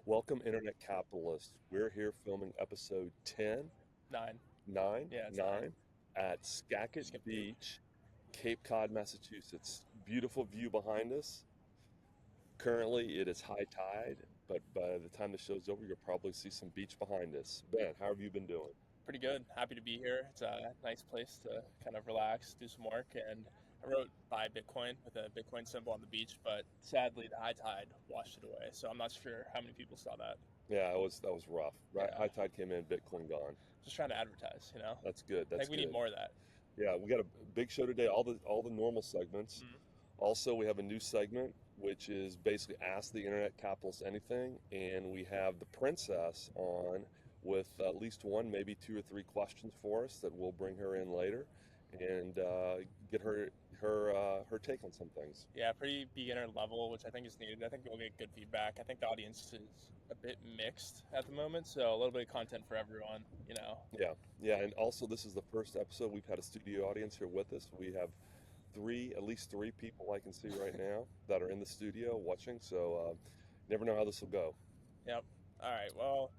Welcome, Internet Capitalists. We're here filming episode 10, Nine. 9, Yeah, it's 9. 9 at Skagit Skip the. Beach, Cape Cod, Massachusetts. Beautiful view behind us. Currently, it is high tide, but by the time the show's over, you'll probably see some beach behind us. Ben, how have you been doing? Pretty good. Happy to be here. It's a nice place to kind of relax, do some work, and I wrote buy Bitcoin with a Bitcoin symbol on the beach, but sadly the high tide washed it away. So I'm not sure how many people saw that. Yeah, that was rough. Right, high Yeah, tide came in, Bitcoin gone. just trying to advertise. That's good. I That's think we need good. more of that. Yeah, we got a big show today. All the normal segments. Mhm. Also, we have a new segment which is basically Ask the Internet Capitalist Anything, and we have the princess on with at least one, maybe two or three questions for us that we'll bring her in later and get her take on some things. Yeah, pretty beginner level, which I think is needed. I think we'll get good feedback. I think the audience is a bit mixed at the moment, so a little bit of content for everyone. Yeah, yeah, and also this is the first episode we've had a studio audience here with us. We have at least three people I can see right now that are in the studio watching. So never know how this will go. Yep. All right. Well,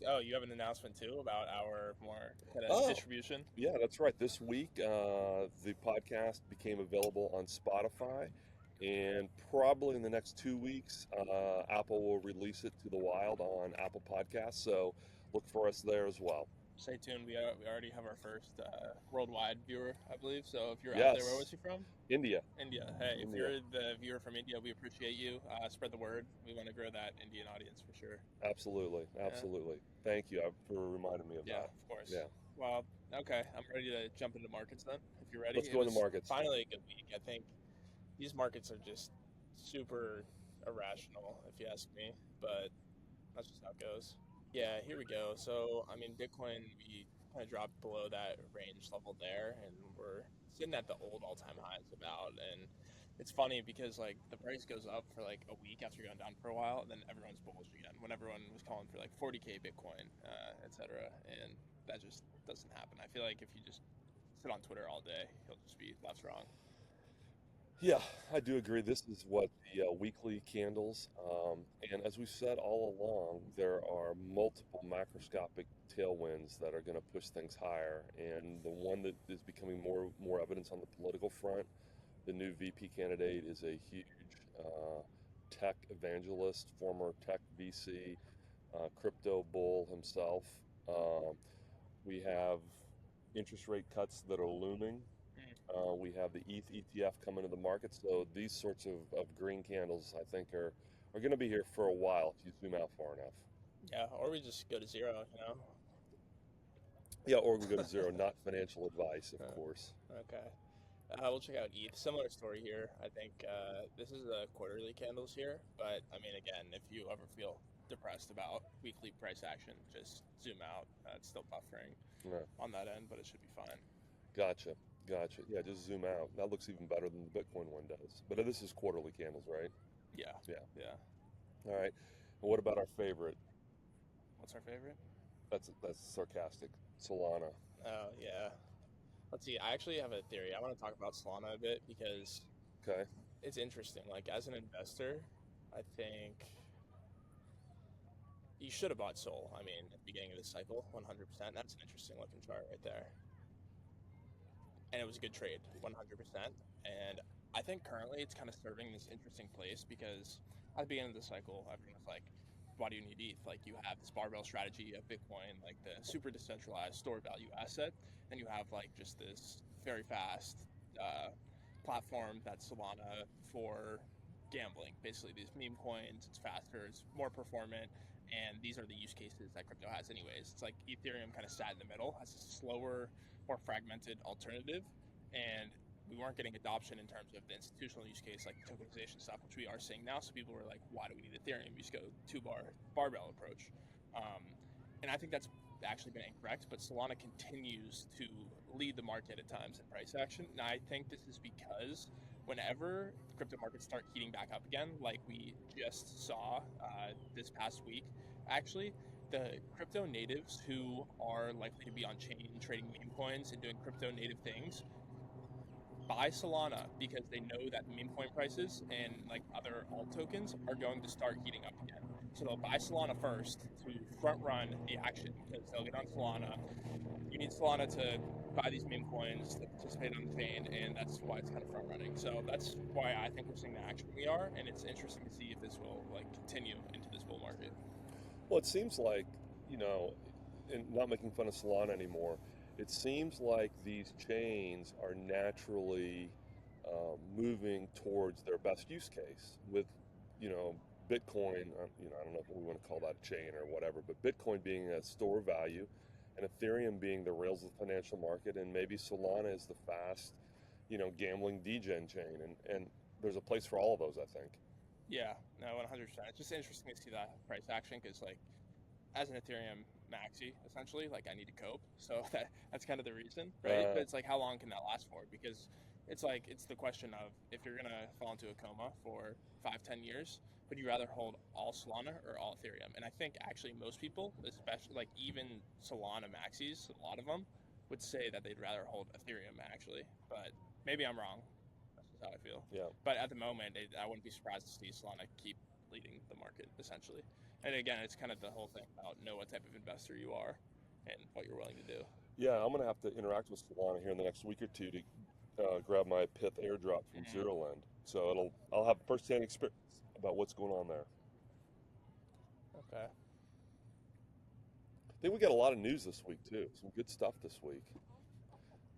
oh, you have an announcement too about our more kind of Oh, distribution. yeah, that's right. This week, the podcast became available on Spotify, and probably in the next 2 weeks, Apple will release it to the wild on Apple Podcasts. So look for us there as well. Stay tuned. We already have our first worldwide viewer, I believe. So if you're out there, where was Yes, he from? India, India. Hey, if India. you're the viewer from India, we appreciate you. Spread the word. We want to grow that Indian audience for sure. Absolutely, Yeah. absolutely. Thank you for reminding me of Yeah, that. of course. Yeah, Well, okay. I'm ready to jump into markets then. If you're ready, let's it go in the was markets. finally a good week. I think these markets are just super irrational, if you ask me. But that's just how it goes. Yeah, here we go. So, I mean, Bitcoin, we kind of dropped below that range level there, and we're sitting at the old all-time highs about. And it's funny because like the price goes up for like a week after going down for a while, and then everyone's bullish again. When everyone was calling for like 40K Bitcoin, etc., and that just doesn't happen. I feel like if you just sit on Twitter all day, you'll just be left wrong. Yeah, I do agree. This is what the weekly candles, and as we've said all along, there are multiple macroscopic tailwinds that are going to push things higher. And the one that is becoming more evidence on the political front, the new VP candidate is a huge tech evangelist, former tech VC, crypto bull himself. We have interest rate cuts that are looming. We have the ETH ETF coming to the market. So these sorts of green candles, I think, are going to be here for a while if you zoom out far enough. Yeah, or we just go to zero. Yeah, or we go to zero, not financial advice, of Uh, course. okay. We'll check out ETH. Similar story here. I think this is the quarterly candles here, but I mean, again, if you ever feel depressed about weekly price action, just zoom out. It's still buffering Yeah, on that end, but it should be fine. gotcha, gotcha. Yeah, just zoom out. That looks even better than the Bitcoin one does. But this is quarterly candles, right? Yeah, Yeah. yeah. All right. And what about our favorite? What's our favorite? That's sarcastic. Solana. Oh, yeah. Let's see. I actually have a theory. I want to talk about Solana a bit because Okay. it's interesting. Like, as an investor, I think you should have bought Sol. I mean, at the beginning of the cycle, 100%. That's an interesting looking chart right there. And it was a good trade, 100%. And I think currently it's kind of serving this interesting place because at the beginning of the cycle, everyone was like, why do you need ETH? Like, you have this barbell strategy of Bitcoin, like the super decentralized store value asset, and you have like just this very fast uh, platform that's Solana for gambling. Basically, these meme coins, it's faster, it's more performant, and these are the use cases that crypto has, anyways. It's like Ethereum kind of sat in the middle, has a slower, more fragmented alternative, and we weren't getting adoption in terms of the institutional use case, like tokenization stuff, which we are seeing now. So people were like, why do we need Ethereum? You just go barbell approach. Um, and I think that's actually been incorrect, but Solana continues to lead the market at times in price action. And I think this is because whenever the crypto markets start heating back up again, like we just saw this past week, actually, the crypto natives who are likely to be on chain trading meme coins and doing crypto native things buy Solana because they know that meme coin prices and like other alt tokens are going to start heating up again. So So they'll buy Solana first to front run the action because they'll get on Solana. You need Solana to buy these meme coins to participate on the chain, and that's why it's kind of front running. So that's why I think we're seeing the action we are, and it's interesting to see if this will like continue into this bull market. Well, it seems like, you know, and not making fun of Solana anymore, it seems like these chains are naturally moving towards their best use case with, you know, Bitcoin, you know, I don't know if we want to call that a chain or whatever, but Bitcoin being a store of value and Ethereum being the rails of the financial market, and maybe Solana is the fast, you know, gambling degen chain. And there's a place for all of those, I think. Yeah, no, 100%. It's just interesting to see that price action because, like, as an Ethereum maxi, essentially, like, I need to cope. So that's kind of the reason, right? But it's like, how long can that last for? Because it's like, it's the question of if you're going to fall into a coma for 5-10 years, would you rather hold all Solana or all Ethereum? And I think actually most people, especially like even Solana maxis, a lot of them would say that they'd rather hold Ethereum actually. But maybe I'm wrong. That's just how I feel. Yeah. But at the moment, I wouldn't be surprised to see Solana keep leading the market essentially. And again, it's kind of the whole thing about know what type of investor you are and what you're willing to do. Yeah, I'm going to have to interact with Solana here in the next week or two to grab my Pith airdrop from Zero Land. So I'll have first-hand experience about what's going on there. Okay. I think we got a lot of news this week too. Some good stuff this week.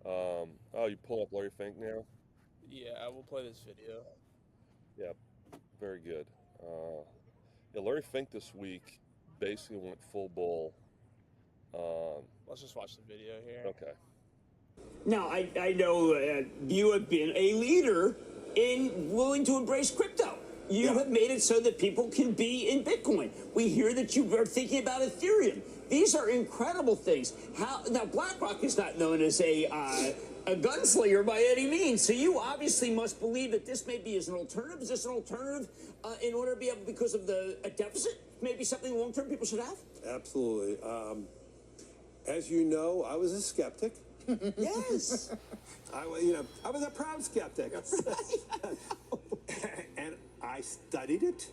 Oh, you pull up Larry Fink now? Yeah, we'll play this video. Yeah, very good. Yeah, Larry Fink this week basically went full bull. Let's just watch the video here. Okay. Now, I know you have been a leader in willing to embrace crypto. You have made it so that people can be in Bitcoin. We hear that you are thinking about Ethereum. These are incredible things. Now, BlackRock is not known as a gunslinger by any means, so you obviously must believe that this maybe is an alternative. Is this an alternative in order to be able, because of a deficit, maybe something long-term people should have? Absolutely. As you know, I was a skeptic. Yes. I was a proud skeptic. And I studied it,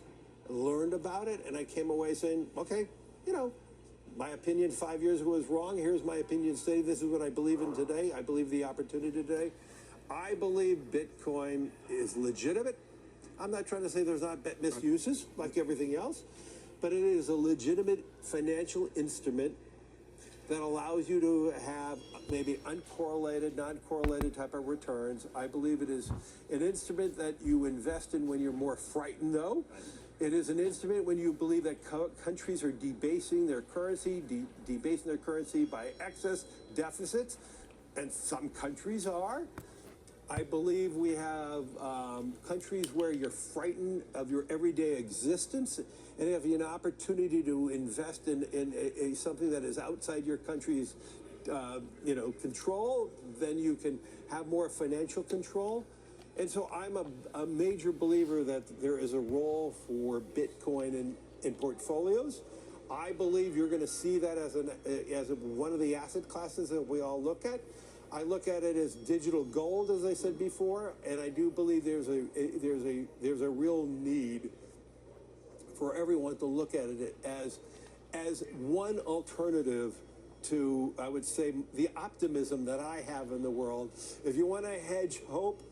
learned about it, and I came away saying, okay, my opinion 5 years ago was wrong. Here's my opinion today. This is what I believe in today. I believe the opportunity today. I believe Bitcoin is legitimate. I'm not trying to say there's not misuses like everything else, but it is a legitimate financial instrument that allows you to have maybe uncorrelated, non-correlated type of returns. I believe it is an instrument that you invest in when you're more frightened, though. It is an instrument when you believe that countries are debasing their currency, debasing their currency by excess deficits, and some countries are. I believe we have countries where you're frightened of your everyday existence, and if you have an opportunity to invest in something that is outside your country's control, then you can have more financial control. And so I'm a major believer that there is a role for Bitcoin in portfolios. I believe you're going to see that as one of the asset classes that we all look at. I look at it as digital gold, as I said before, and I do believe there's a real need for everyone to look at it as one alternative to, I would say, the optimism that I have in the world. If you want to hedge hope,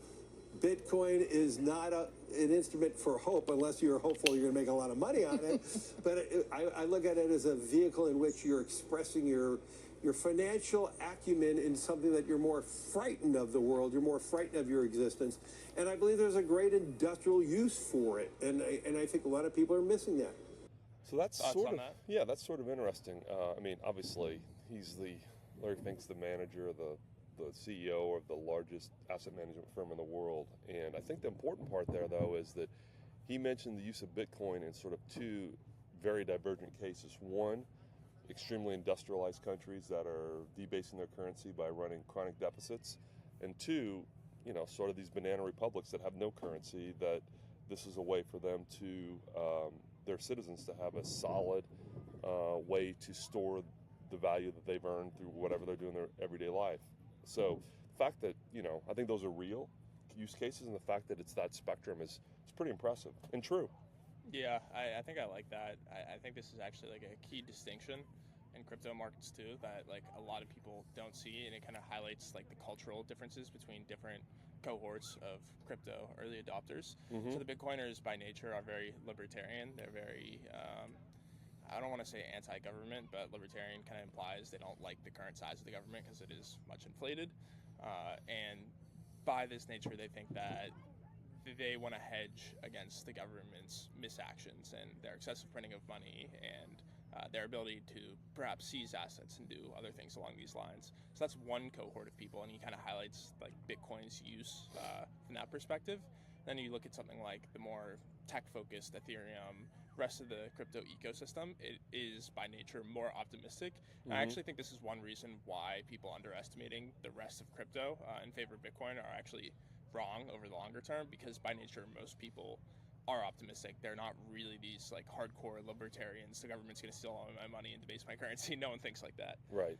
Bitcoin is not an instrument for hope unless you're hopeful you're going to make a lot of money on it. But I look at it as a vehicle in which you're expressing your financial acumen in something that you're more frightened of the world, you're more frightened of your existence. And I believe there's a great industrial use for it. And I think a lot of people are missing that. So that's Thoughts sort on of, that? yeah, that's sort of interesting. I mean, obviously, Larry Fink's the manager, the CEO of the largest asset management firm in the world. And I think the important part there, though, is that he mentioned the use of Bitcoin in sort of two very divergent cases. One, extremely industrialized countries that are debasing their currency by running chronic deficits. And two, sort of these banana republics that have no currency, that this is a way for them to, their citizens to have a solid way to store the value that they've earned through whatever they're doing in their everyday life. So the fact that, I think those are real use cases, and the fact that it's that spectrum is pretty impressive and true. Yeah, I think I like that. I think this is actually like a key distinction in crypto markets too that like a lot of people don't see, and it kind of highlights like the cultural differences between different cohorts of crypto early adopters. So Mm-hmm. the Bitcoiners by nature are very libertarian. They're very I don't want to say anti-government, but libertarian kind of implies they don't like the current size of the government because it is much inflated, and by this nature they think that they want to hedge against the government's misactions and their excessive printing of money and their ability to perhaps seize assets and do other things along these lines. So that's one cohort of people, and he kind of highlights like Bitcoin's use from that perspective. Then you look at something like the more tech-focused Ethereum, rest of the crypto ecosystem. It is by nature more optimistic. I Mm-hmm. actually think this is one reason why people underestimating the rest of crypto in favor of Bitcoin are actually wrong over the longer term, because by nature most people are optimistic. They're not really these like hardcore libertarians. The government's going to steal all my money and debase my currency. No one thinks like that. Right.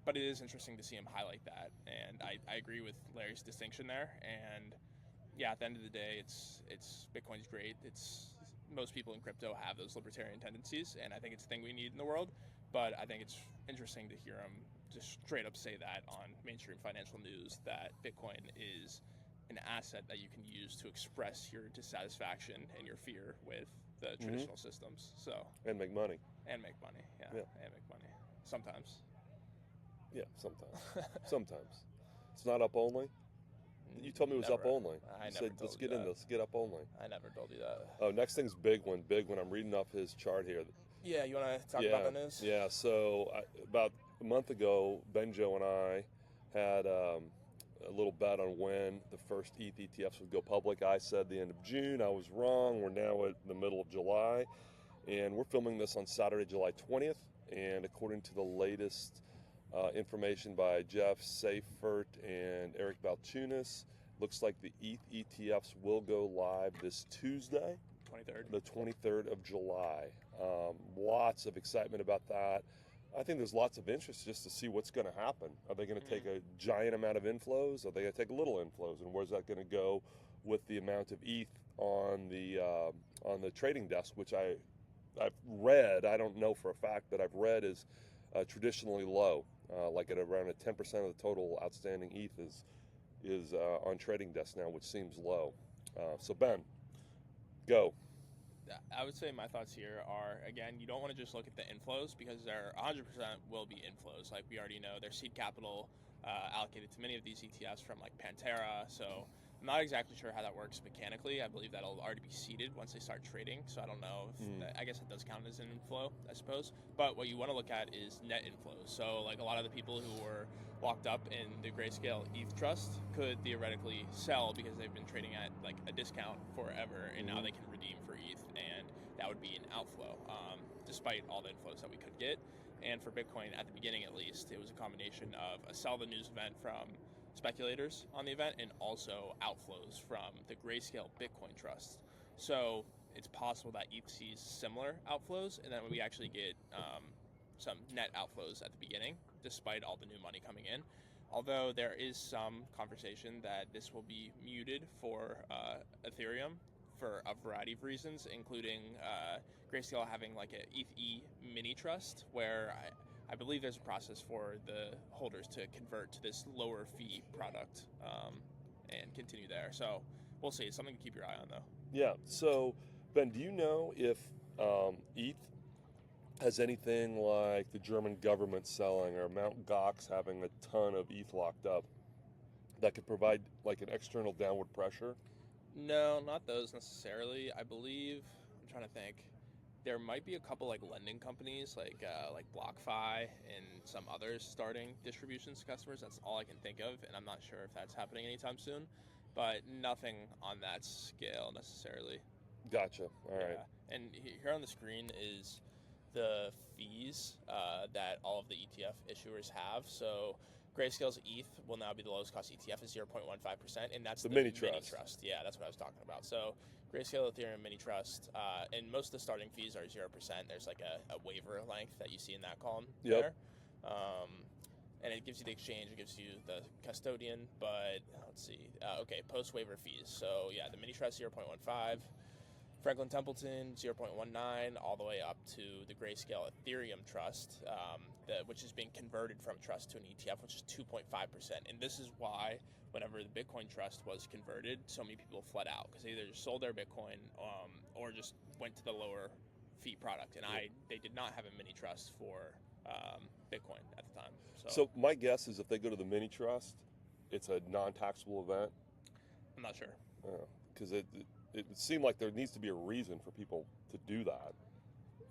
But it is interesting to see him highlight that, and I agree with Larry's distinction there. And yeah, at the end of the day, it's Bitcoin's great. It's most people in crypto have those libertarian tendencies, and I think it's a thing we need in the world. But I think it's interesting to hear him just straight up say that on mainstream financial news, that Bitcoin is an asset that you can use to express your dissatisfaction and your fear with the traditional systems. So And make money. and make money, yeah, Yeah. and make money sometimes. Yeah, sometimes. Sometimes. It's not up only. You told me it was up Never. only. I You never said, let's told you get in that. this. Get up only. I never told you that. Oh, next thing's big one. Big one. I'm reading off his chart here. Yeah, you want to talk Yeah, about the news? yeah. So about a month ago, Benjo and I had a little bet on when the first ETH ETFs would go public. I said the end of June. I was wrong. We're now at the middle of July, and we're filming this on Saturday, July 20th. And according to the latest information by Jeff Seifert and Eric Balchunas, looks like the ETH ETFs will go live this Tuesday, 23rd. the 23rd of July. Lots of excitement about that. I think there's lots of interest just to see what's going to happen. Are they going to take a giant amount of inflows? Are they going to take little inflows? And where's that going to go with the amount of ETH on the trading desk, which I've read, I don't know for a fact, but I've read is traditionally low, like at around 10% of the total outstanding ETH is on trading desk now, which seems low. So Ben, go. I would say my thoughts here are, again, you don't want to just look at the inflows, because there 100% will be inflows. Like we already know, there's seed capital allocated to many of these ETFs from like Pantera. So I'm not exactly sure how that works mechanically. I believe that'll already be seeded once they start trading. So I don't know if I guess it does count as an inflow, I suppose. But what you want to look at is net inflows. So like a lot of the people who were locked up in the Grayscale ETH Trust could theoretically sell because they've been trading at like a discount forever, and now they can redeem for ETH, and that would be an outflow, despite all the inflows that we could get. And for Bitcoin, at the beginning at least, it was a combination of a sell the news event from speculators on the event, and also outflows from the Grayscale Bitcoin Trust. So it's possible that ETH sees similar outflows, and then we actually get some net outflows at the beginning, despite all the new money coming in. Although there is some conversation that this will be muted for Ethereum for a variety of reasons, including Grayscale having like an ETH mini trust, where I believe there's a process for the holders to convert to this lower fee product and continue there. So we'll see. It's something to keep your eye on, though. Yeah. So Ben, do you know if ETH has anything like the German government selling or Mt. Gox having a ton of ETH locked up that could provide like an external downward pressure? No, not those necessarily. I believe, I'm trying to think. There might be a couple like lending companies like BlockFi and some others starting distributions to customers. That's all I can think of, and I'm not sure if that's happening anytime soon. But nothing on that scale necessarily. Gotcha. All right. Yeah. And here on the screen is the fees that all of the ETF issuers have. So Grayscale's ETH will now be the lowest cost ETF at 0.15%, and that's The mini trust. Yeah, that's what I was talking about. So Grayscale Ethereum mini trust, and most of the starting fees are 0%. There's like a waiver length that you see in that column there. And it gives you the exchange, it gives you the custodian, but let's see. Okay, post waiver fees. So yeah, the mini trust 0.15. Franklin Templeton 0.19, all the way up to the Grayscale Ethereum Trust, which is being converted from trust to an ETF, which is 2.5%. And this is why whenever the Bitcoin Trust was converted, so many people fled out because they either just sold their Bitcoin or just went to the lower fee product. And they did not have a mini trust for Bitcoin at the time. So my guess is if they go to the mini trust, it's a non-taxable event. I'm not sure. Because it would seem like there needs to be a reason for people to do that.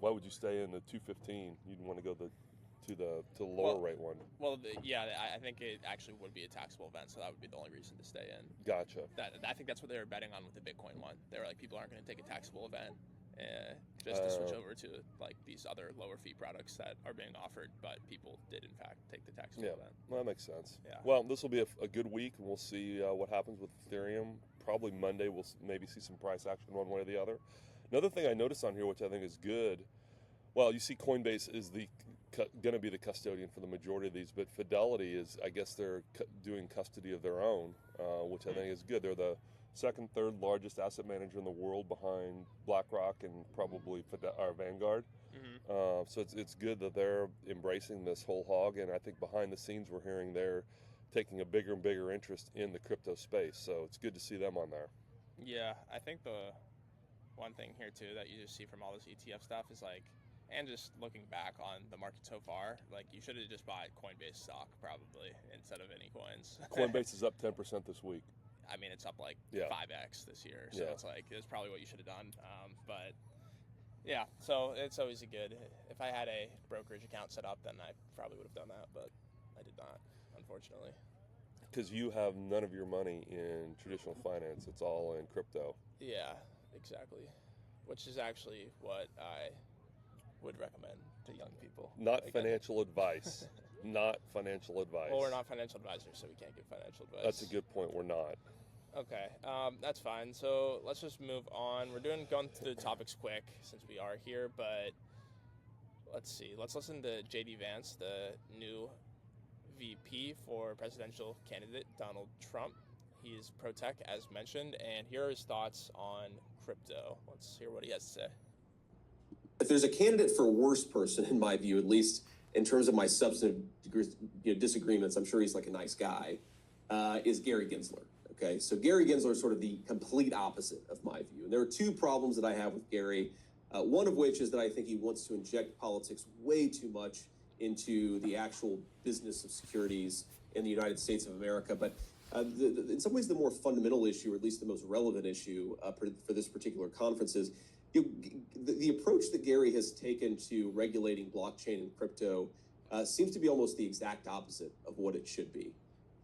Why would you stay in the 215? You'd want to go to the lower rate one. Well, I think it actually would be a taxable event, so that would be the only reason to stay in. Gotcha. I think that's what they were betting on with the Bitcoin one. They were like, people aren't going to take a taxable event just to switch over to like these other lower fee products that are being offered, but people did in fact take the taxable event. Well, that makes sense. Yeah. Well, this will be a good week, and we'll see what happens with Ethereum. Probably Monday we'll maybe see some price action one way or the other. Another thing I noticed on here, which I think is good, well, you see Coinbase is going to be the custodian for the majority of these, but Fidelity is, I guess they're doing custody of their own, which I think is good. They're the second, third largest asset manager in the world behind BlackRock and probably Vanguard. So it's good that they're embracing this whole hog, and I think behind the scenes we're hearing they're taking a bigger and bigger interest in the crypto space. So it's good to see them on there. Yeah, I think the one thing here too that you just see from all this ETF stuff is like, and just looking back on the market so far, like you should have just bought Coinbase stock probably instead of any coins. Coinbase is up 10% this week. I mean, it's up like 5x this year, so it's like it's probably what you should have done. But yeah, so it's always a good. If I had a brokerage account set up, then I probably would have done that, but I did not, unfortunately. Because you have none of your money in traditional finance; it's all in crypto. Yeah, exactly. Which is actually what I would recommend to young people. Not financial advice. Not financial advice. Well, we're not financial advisors, so we can't give financial advice. That's a good point. We're not. Okay, that's fine. So let's just move on. We're going through the topics quick since we are here, but let's see. Let's listen to JD Vance, the new VP for presidential candidate Donald Trump. He is pro-tech, as mentioned, and here are his thoughts on crypto. Let's hear what he has to say. If there's a candidate for worst person, in my view, at least in terms of my substantive disagreements, I'm sure he's like a nice guy, is Gary Gensler. Okay, so Gary Gensler is sort of the complete opposite of my view. And there are two problems that I have with Gary, one of which is that I think he wants to inject politics way too much into the actual business of securities in the United States of America. But in some ways, the more fundamental issue, or at least the most relevant issue for this particular conference is the approach that Gary has taken to regulating blockchain and crypto seems to be almost the exact opposite of what it should be.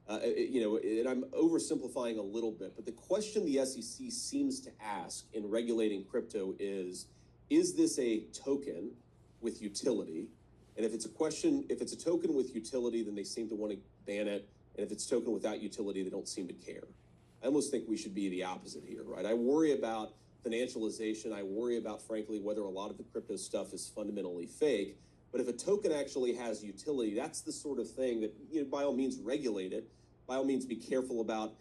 And I'm oversimplifying a little bit, but the question the SEC seems to ask in regulating crypto is this a token with utility? And if it's a token with utility, then they seem to want to ban it. And if it's a token without utility, they don't seem to care. I almost think we should be the opposite here, right? I worry about financialization. I worry about, frankly, whether a lot of the crypto stuff is fundamentally fake. But if a token actually has utility, that's the sort of thing that, by all means, regulate it. By all means, be careful about,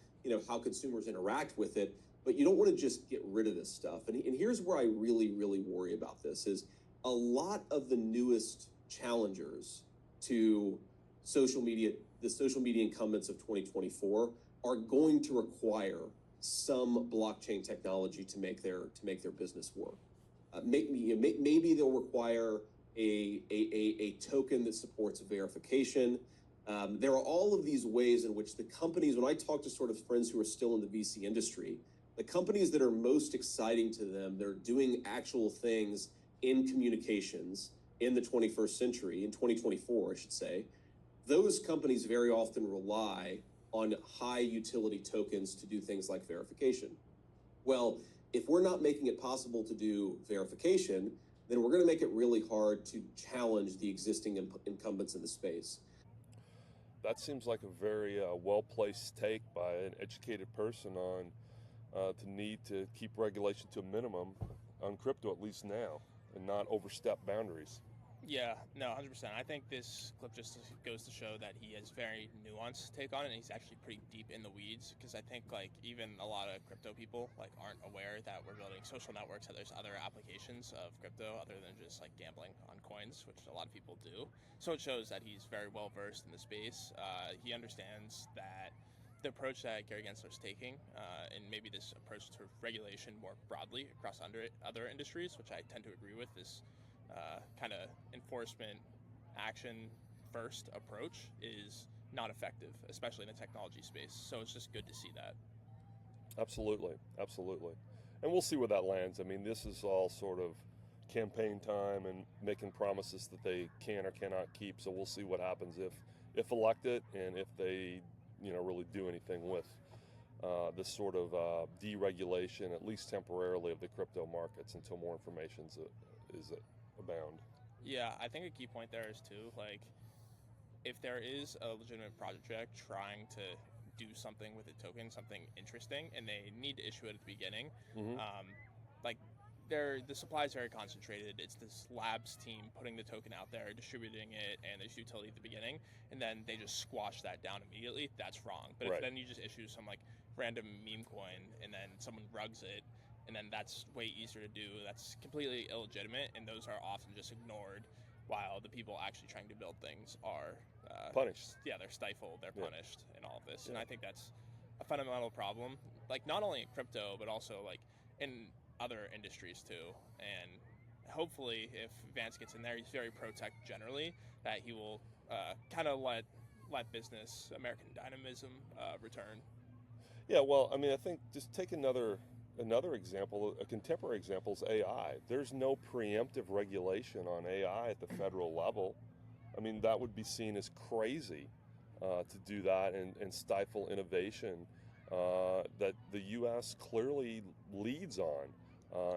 how consumers interact with it. But you don't want to just get rid of this stuff. And here's where I really, really worry about this is a lot of the newest challengers to the social media incumbents of 2024 are going to require some blockchain technology to make their business work. Maybe they'll require a token that supports verification. There are all of these ways in which the companies, when I talk to sort of friends who are still in the VC industry, the companies that are most exciting to them, they're doing actual things in communications in the 21st century, in 2024, I should say. Those companies very often rely on high utility tokens to do things like verification. Well, if we're not making it possible to do verification, then we're going to make it really hard to challenge the existing incumbents in the space. That seems like a very well-placed take by an educated person on the need to keep regulation to a minimum on crypto, at least now, and not overstep boundaries. Yeah, no, 100%. I think this clip just goes to show that he has very nuanced take on it, and he's actually pretty deep in the weeds. Because I think like even a lot of crypto people like aren't aware that we're building social networks. That there's other applications of crypto other than just like gambling on coins, which a lot of people do. So it shows that he's very well versed in the space. He understands that the approach that Gary Gensler's taking, and maybe this approach to regulation more broadly across other industries, which I tend to agree with, is kind of enforcement action first approach is not effective, especially in the technology space. So it's just good to see that. Absolutely, absolutely. And we'll see where that lands. I mean, this is all sort of campaign time and making promises that they can or cannot keep. So we'll see what happens if elected, and if they, really do anything with this sort of deregulation, at least temporarily, of the crypto markets until more information is abound. Yeah, I think a key point there is too, like, if there is a legitimate project trying to do something with a token, something interesting, and they need to issue it at the beginning, Mm-hmm. like the supply is very concentrated. It's this labs team putting the token out there, distributing it, and there's utility at the beginning, and then they just squash that down immediately. That's wrong. But Right. if then you just issue some like random meme coin and then someone rugs it, and then that's way easier to do. That's completely illegitimate, and those are often just ignored, while the people actually trying to build things are Punished. Yeah, they're stifled, they're punished in all of this, and Yeah. I think that's a fundamental problem. Like not only in crypto, but also like in other industries too. And hopefully, if Vance gets in there, he's very pro tech generally. That he will kind of let business, American dynamism return. Yeah, well, I mean, I think just take another example, a contemporary example is AI. There's no preemptive regulation on AI at the federal level. I mean, that would be seen as crazy to do that and stifle innovation that the U.S. clearly leads on.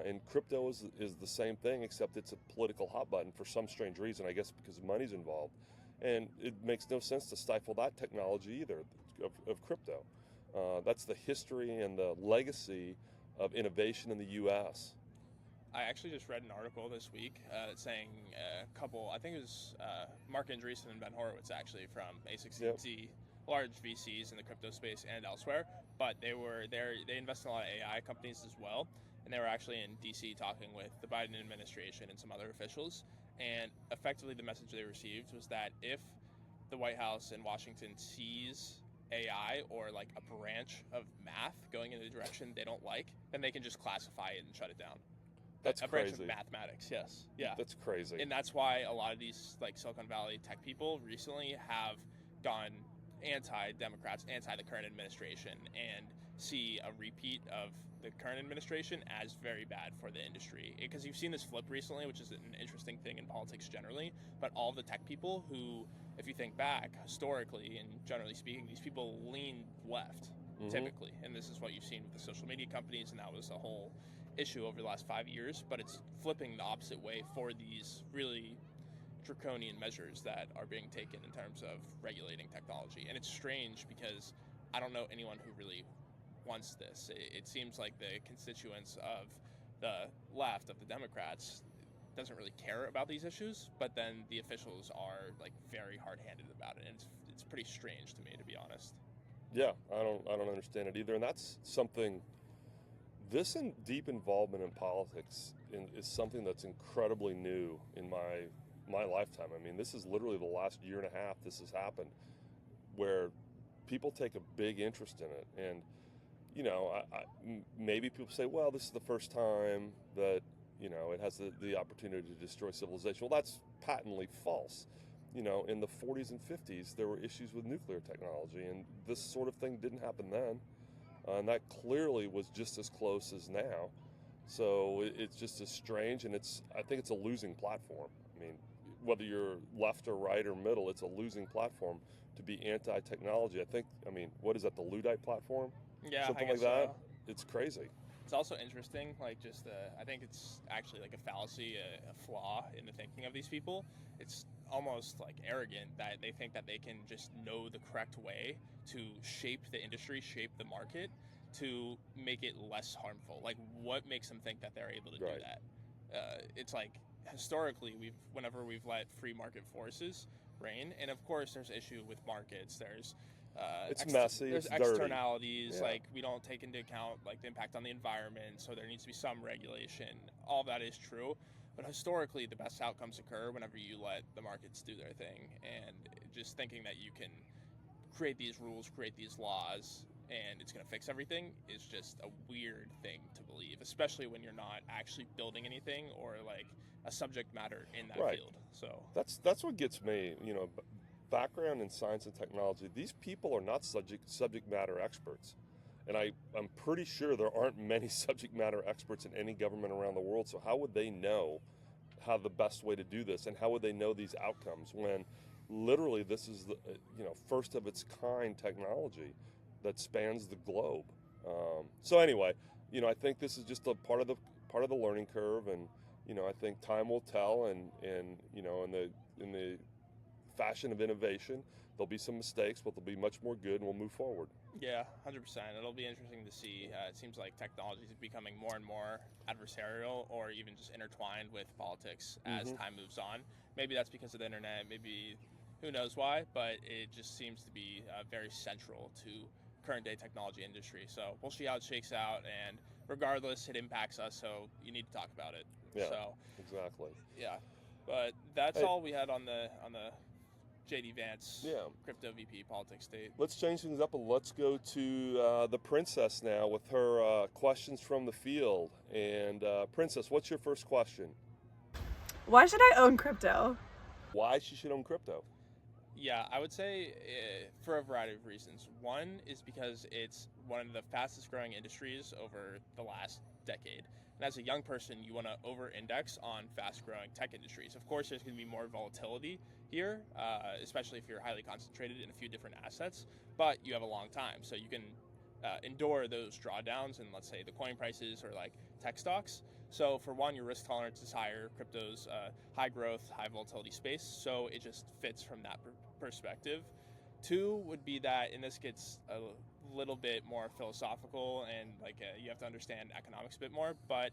And crypto is the same thing, except it's a political hot button for some strange reason, I guess because money's involved. And it makes no sense to stifle that technology either of crypto. That's the history and the legacy of innovation in the U.S. I actually just read an article this week saying a couple, I think it was Mark Andreessen and Ben Horowitz actually from A16Z, large VCs in the crypto space and elsewhere, but they invest in a lot of AI companies as well, and they were actually in DC talking with the Biden administration and some other officials, and effectively the message they received was that if the White House in Washington sees AI or like a branch of math going in a direction they don't like, then they can just classify it and shut it down. That's a crazy. branch of mathematics, yes. Yeah. That's crazy. And that's why a lot of these like Silicon Valley tech people recently have gone anti-Democrats, anti the current administration, and see a repeat of the current administration as very bad for the industry. Because you've seen this flip recently, which is an interesting thing in politics generally, but all the tech people who, if you think back, historically and generally speaking, these people lean left, typically. And this is what you've seen with the social media companies, and that was a whole issue over the last 5 years, but it's flipping the opposite way for these really draconian measures that are being taken in terms of regulating technology. And it's strange because I don't know anyone who really wants this. It seems like the constituents of the left, of the Democrats, doesn't really care about these issues, but then the officials are like very hard-handed about it, and it's pretty strange to me, to be honest. Yeah, I don't understand it either, and that's something. This deep involvement in politics is something that's incredibly new in my lifetime. I mean, this is literally the last year and a half this has happened, where people take a big interest in it. And, maybe people say, well, this is the first time that, it has the opportunity to destroy civilization. Well, that's patently false. In the 40s and 50s, there were issues with nuclear technology, and this sort of thing didn't happen then. And that clearly was just as close as now. So it's just as strange, and I think it's a losing platform. I mean, whether you're left or right or middle, it's a losing platform to be anti-technology. What is that, the Luddite platform? Yeah, Something I guess like that? so. It's crazy. It's also interesting, like I think it's actually like a fallacy, a flaw in the thinking of these people. It's almost like arrogant that they think that they can just know the correct way to shape the industry, shape the market, to make it less harmful. Like, what makes them think that they're able to do Right. that? It's like historically, whenever we've let free market forces reign, and of course there's issue with markets. There's It's messy. there's It's dirty. externalities, Yeah. like we don't take into account like the impact on the environment, so there needs to be some regulation. All that is true, but historically the best outcomes occur whenever you let the markets do their thing. And just thinking that you can create these rules, create these laws, and it's going to fix everything is just a weird thing to believe, especially when you're not actually building anything or like a subject matter in that Right. field. So That's what gets me. Background in science and technology. These people are not subject matter experts, and I'm pretty sure there aren't many subject matter experts in any government around the world. So how would they know how the best way to do this, and how would they know these outcomes when literally this is the first of its kind technology that spans the globe? So anyway, I think this is just a part of the learning curve, and I think time will tell, and in the fashion of innovation, there'll be some mistakes, but there'll be much more good, and we'll move forward. yeah, 100%. It'll be interesting to see. It seems like technology is becoming more and more adversarial or even just intertwined with politics as time moves on. Maybe that's because of the internet, maybe who knows why, but it just seems to be very central to current day technology industry. So we'll see how it shakes out, and regardless, it impacts us, so you need to talk about it. Yeah, So exactly. yeah, but that's Hey. all we had on the JD Vance Yeah. crypto VP politics state. Let's change things up and let's go to the princess now with her questions from the field. And princess, what's your first question? Why should I own crypto? Why she should own crypto? Yeah, I would say for a variety of reasons. One is because it's one of the fastest growing industries over the last decade. And as a young person, you want to over index on fast growing tech industries. Of course, there's going to be more volatility here, especially if you're highly concentrated in a few different assets, but you have a long time. So you can endure those drawdowns in, let's say, the coin prices or like tech stocks. So for one, your risk tolerance is higher. Crypto's high growth, high volatility space, so it just fits from that perspective. Two would be that, and this gets a little bit more philosophical, and like you have to understand economics a bit more, but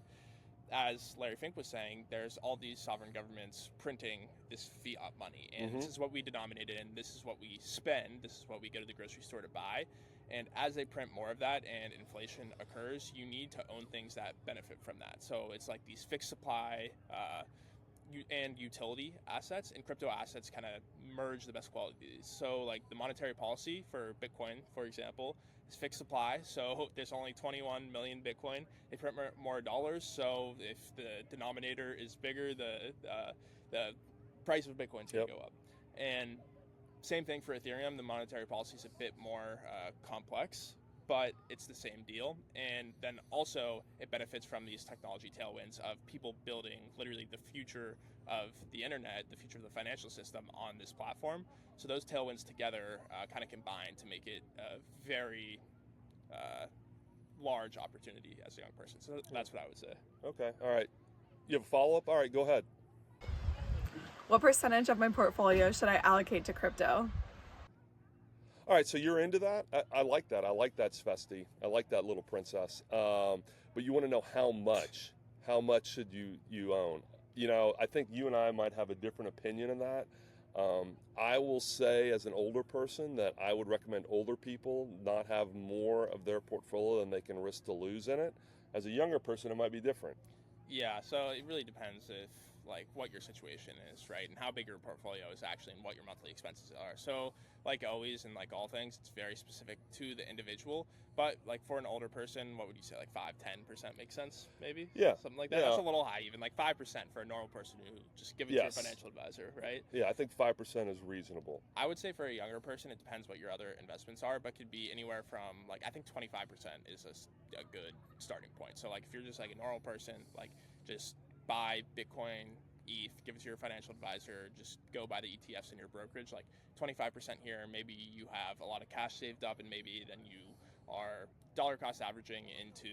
as Larry Fink was saying, there's all these sovereign governments printing this fiat money, and this is what we denominate it in, this is what we spend, this is what we go to the grocery store to buy. And as they print more of that and inflation occurs, you need to own things that benefit from that. So it's like these fixed supply and utility assets, and crypto assets kind of merge the best qualities. So like the monetary policy for Bitcoin, for example, is fixed supply. So there's only 21 million Bitcoin. They print more dollars. So if the denominator is bigger, the price of Bitcoin's going to go up. And same thing for Ethereum. The monetary policy is a bit more complex, but it's the same deal. And then also it benefits from these technology tailwinds of people building literally the future of the internet, the future of the financial system on this platform. So those tailwinds together kind of combine to make it a very large opportunity as a young person. So that's what I would say. Okay, all right. You have a follow-up? All right, go ahead. What percentage of my portfolio should I allocate to crypto? All right, so you're into that? I like that. I like that, Svesti. I like that, little princess. But you want to know how much? How much should you own? I think you and I might have a different opinion on that. I will say, as an older person, that I would recommend older people not have more of their portfolio than they can risk to lose in it. As a younger person, it might be different. Yeah, so it really depends if like what your situation is, right? And how big your portfolio is actually and what your monthly expenses are. So like always and like all things, it's very specific to the individual. But like for an older person, what would you say, like 5-10% makes sense, maybe? Yeah. Something like that. Yeah. That's a little high, even like 5% for a normal person who just give it to your financial advisor, right? Yeah, I think 5% is reasonable. I would say for a younger person, it depends what your other investments are, but could be anywhere from like, I think 25% is a good starting point. So like if you're just like a normal person, like just buy Bitcoin, ETH, give it to your financial advisor, just go buy the ETFs in your brokerage, like 25% here. Maybe you have a lot of cash saved up, and maybe then you are dollar cost averaging into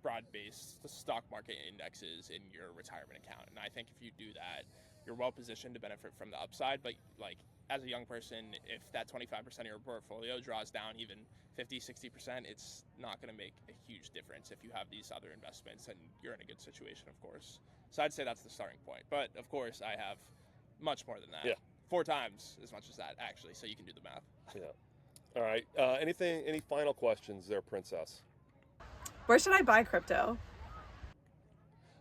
broad-based stock market indexes in your retirement account. And I think if you do that, you're well positioned to benefit from the upside. But like as a young person, if that 25% of your portfolio draws down even 50-60%, it's not going to make a huge difference if you have these other investments and you're in a good situation, of course. So I'd say that's the starting point. But of course, I have much more than that. Yeah. 4 times as much as that, actually. So you can do the math. Yeah. All right. Any final questions there, Princess? Where should I buy crypto?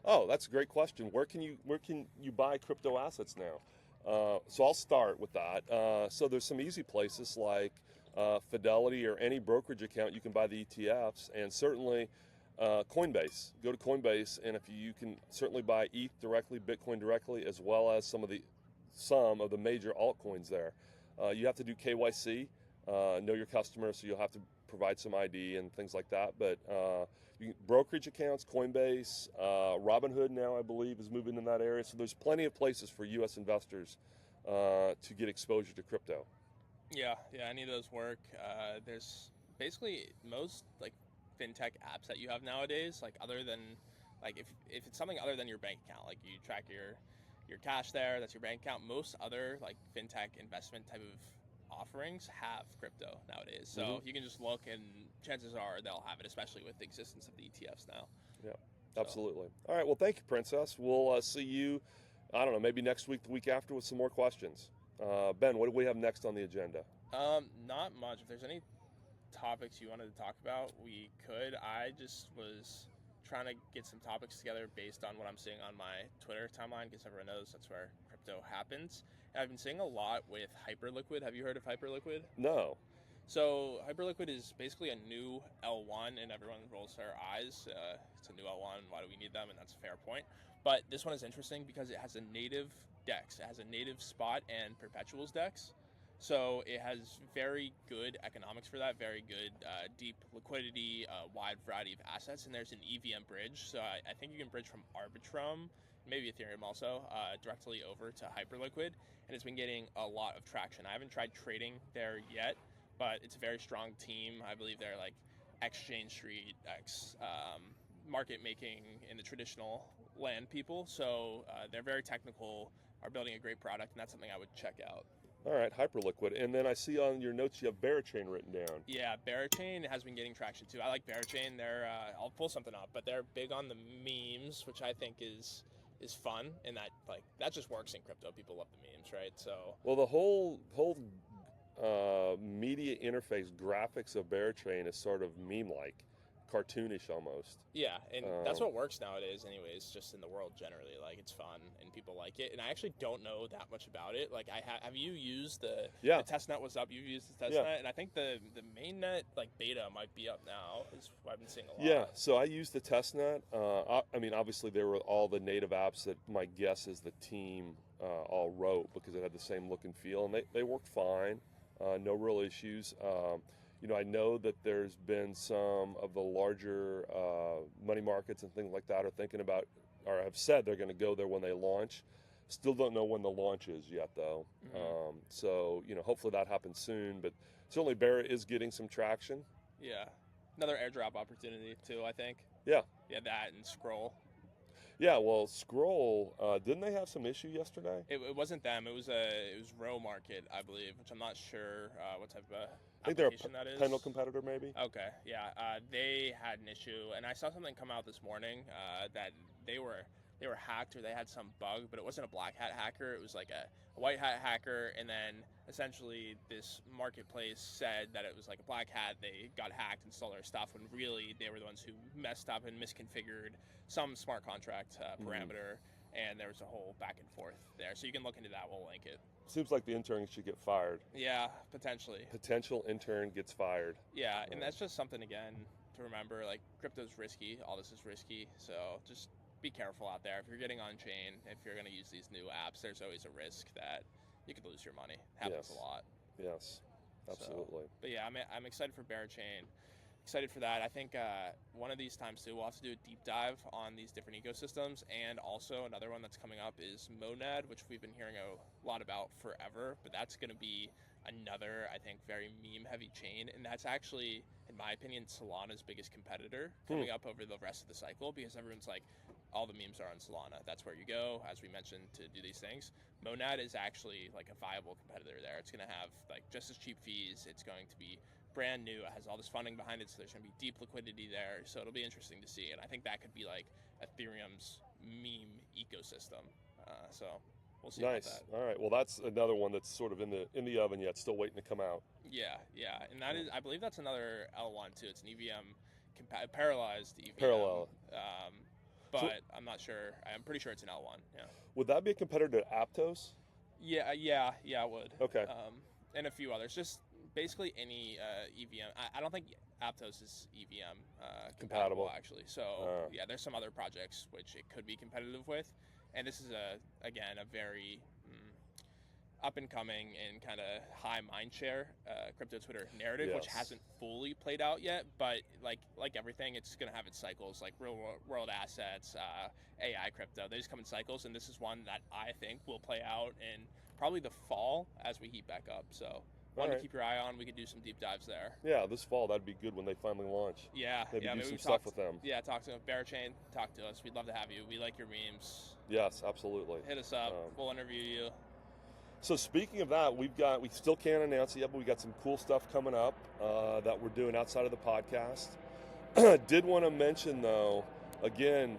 Oh, that's a great question. Where can you buy crypto assets now? So I'll start with that. So there's some easy places like Fidelity or any brokerage account you can buy the ETFs, and certainly Coinbase. Go to Coinbase, and if you can certainly buy ETH directly, Bitcoin directly, as well as some of the major altcoins there. You have to do KYC, know your customer, so you'll have to provide some ID and things like that. But brokerage accounts, Coinbase, Robinhood now I believe is moving in that area. So there's plenty of places for U.S. investors to get exposure to crypto. Yeah, any of those work. There's basically most like fintech apps that you have nowadays, like other than like if it's something other than your bank account, like you track your cash there, that's your bank account. Most other like fintech investment type of offerings have crypto nowadays. So you can just look, and chances are they'll have it, especially with the existence of the ETFs now. Yeah, absolutely. All right, well, thank you, Princess. We'll see you, I don't know, maybe next week, the week after, with some more questions. Ben, what do we have next on the agenda? Not much. If there's any topics you wanted to talk about, we could. I just was trying to get some topics together based on what I'm seeing on my Twitter timeline, because everyone knows that's where crypto happens. And I've been seeing a lot with Hyperliquid. Have you heard of Hyperliquid? No. So Hyperliquid is basically a new L1, and everyone rolls their eyes. It's a new L1. Why do we need them? And that's a fair point. But this one is interesting because it has a native DEX. It has a native spot and perpetuals DEX. So it has very good economics for that, very good deep liquidity, wide variety of assets, and there's an EVM bridge. So I think you can bridge from Arbitrum, maybe Ethereum also, directly over to Hyperliquid, and it's been getting a lot of traction. I haven't tried trading there yet, but it's a very strong team. I believe they're like Exchange Street, market making in the traditional land people. So they're very technical, are building a great product, and that's something I would check out. All right, Hyperliquid. And then I see on your notes you have Berachain written down. Yeah, Berachain has been getting traction too. I like Berachain. They're I'll pull something up, but they're big on the memes, which I think is fun, and that just works in crypto. People love the memes, right? So well, the whole media interface graphics of Berachain is sort of meme-like, cartoonish almost. Yeah, and that's what works nowadays anyways, just in the world generally. Like, it's fun and people like it, and I actually don't know that much about it. Like, have you used the testnet? What's up? You've used the testnet, and I think the mainnet like beta might be up now, is what I've been seeing a lot. Yeah, so I used the testnet. I mean, obviously there were all the native apps that my guess is the team all wrote, because it had the same look and feel, and they worked fine. No real issues. I know that there's been some of the larger money markets and things like that are thinking about, or have said they're going to go there when they launch. Still don't know when the launch is yet, though. So, hopefully that happens soon. But certainly Barra is getting some traction. Yeah. Another airdrop opportunity, too, I think. Yeah. Yeah, that and Scroll. Yeah, well, Scroll, didn't they have some issue yesterday? It wasn't them. It was Row Market, I believe, which I'm not sure what type of I think they're application that is. Pendle competitor, maybe? Okay, yeah. They had an issue, and I saw something come out this morning that they were hacked, or they had some bug, but it wasn't a black hat hacker. It was like a white hat hacker, and then essentially this marketplace said that it was like a black hat. They got hacked and stole their stuff, when really they were the ones who messed up and misconfigured some smart contract parameter, and there was a whole back and forth there. So you can look into that. We'll link it. Seems like the intern should get fired. Yeah, potentially. Potential intern gets fired. Yeah, and that's just something, again, to remember. Like, crypto's risky. All this is risky. So just be careful out there. If you're getting on chain, if you're going to use these new apps, there's always a risk that you could lose your money. Happens a lot. Yes, absolutely. But yeah, I'm excited for Berachain. Excited for that. I think one of these times too, we'll have to do a deep dive on these different ecosystems. And also another one that's coming up is Monad, which we've been hearing a lot about forever. But that's going to be another, I think, very meme-heavy chain. And that's actually, in my opinion, Solana's biggest competitor coming up over the rest of the cycle, because everyone's like, all the memes are on Solana. That's where you go, as we mentioned, to do these things. Monad is actually like a viable competitor there. It's going to have like just as cheap fees. It's going to be brand new. It has all this funding behind it, so there's going to be deep liquidity there. So it'll be interesting to see. And I think that could be like Ethereum's meme ecosystem. So we'll see Nice. about that. All right. Well, that's another one that's sort of in the oven yet, still waiting to come out. Yeah, and that is, I believe that's another L1 too. It's an EVM parallelized EVM. Parallel. But So- I'm not sure. I'm pretty sure it's an L1. Yeah. Would that be a competitor to Aptos? Yeah, I would. Okay. And a few others. Just basically any EVM. I don't think Aptos is EVM compatible actually. So yeah, there's some other projects which it could be competitive with, and this is again a very up and coming and kind of high mind share crypto Twitter narrative, which Yes. hasn't fully played out yet. But like everything, it's gonna have its cycles. Like real world assets, AI crypto, they just come in cycles, and this is one that I think will play out in probably the fall as we heat back up. So one to keep your eye on. We could do some deep dives there. Yeah, this fall that'd be good when they finally launch. Yeah, maybe do maybe some we stuff with them. Yeah, talk to Bearchain. Talk to us. We'd love to have you. We like your memes. Yes, absolutely. Hit us up. We'll interview you. So speaking of that, we still can't announce it yet, but we got some cool stuff coming up that we're doing outside of the podcast. Did want to mention though, again,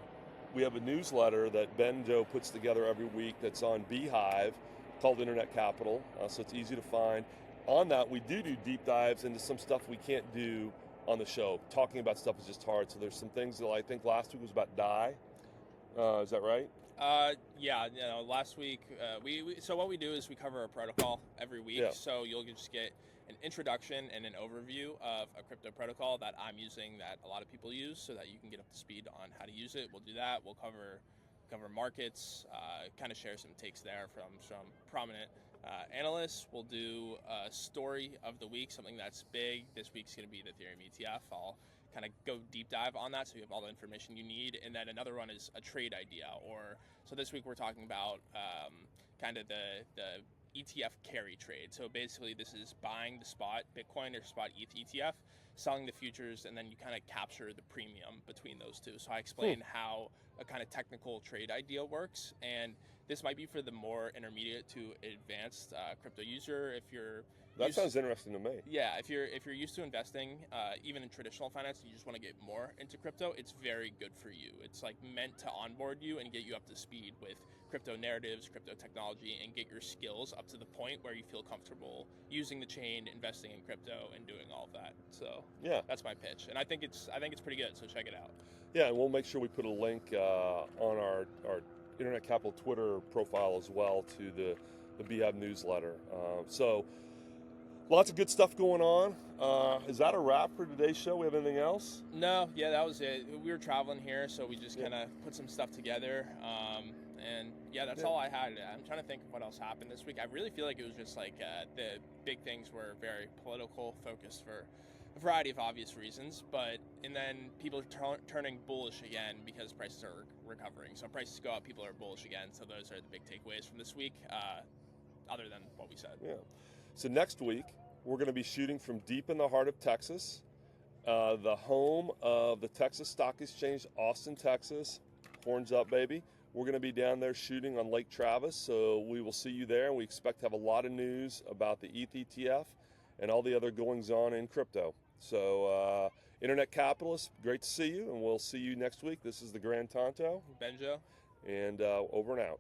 we have a newsletter that Benjo puts together every week that's on Beehive called Internet Capital, so it's easy to find. On that, we do deep dives into some stuff we can't do on the show. Talking about stuff is just hard, so there's some things that I think last week was about DAI. Is that right? Yeah, last week so what we do is we cover a protocol every week. Yeah. So you'll just get an introduction and an overview of a crypto protocol that I'm using that a lot of people use, so that you can get up to speed on how to use it. We'll do that. We'll cover markets, kind of share some takes there from some prominent analysts. We'll do a story of the week, something that's big. This week's going to be the Ethereum ETF. I'll kind of go deep dive on that so you have all the information you need. And then another one is a trade idea. So this week we're talking about kind of the ETF carry trade. So basically this is buying the spot Bitcoin or spot ETH ETF, selling the futures, and then you kind of capture the premium between those two. So I explain how a kind of technical trade idea works, and this might be for the more intermediate to advanced crypto user. If you're That sounds interesting to me. Yeah, if you're used to investing, even in traditional finance, and you just want to get more into crypto, it's very good for you. It's like meant to onboard you and get you up to speed with crypto narratives, crypto technology, and get your skills up to the point where you feel comfortable using the chain, investing in crypto, and doing all of that. So yeah, that's my pitch, and I think it's pretty good. So check it out. Yeah, and we'll make sure we put a link on our Internet Capital Twitter profile as well to the Beehive newsletter. So lots of good stuff going on. Is that a wrap for today's show? We have anything else? No, yeah, that was it. We were traveling here, so we just kind of put some stuff together. And yeah, that's all I had. I'm trying to think of what else happened this week. I really feel like it was just like the big things were very political focused for a variety of obvious reasons, and then people are turning bullish again because prices are recovering. So prices go up, people are bullish again. So those are the big takeaways from this week, other than what we said. Yeah. So next week, we're going to be shooting from deep in the heart of Texas, the home of the Texas Stock Exchange, Austin, Texas. Horns up, baby. We're going to be down there shooting on Lake Travis, so we will see you there, and we expect to have a lot of news about the ETH ETF and all the other goings-on in crypto. So, Internet Capitalists, great to see you, and we'll see you next week. This is the Grand Tonto. Benjo. And over and out.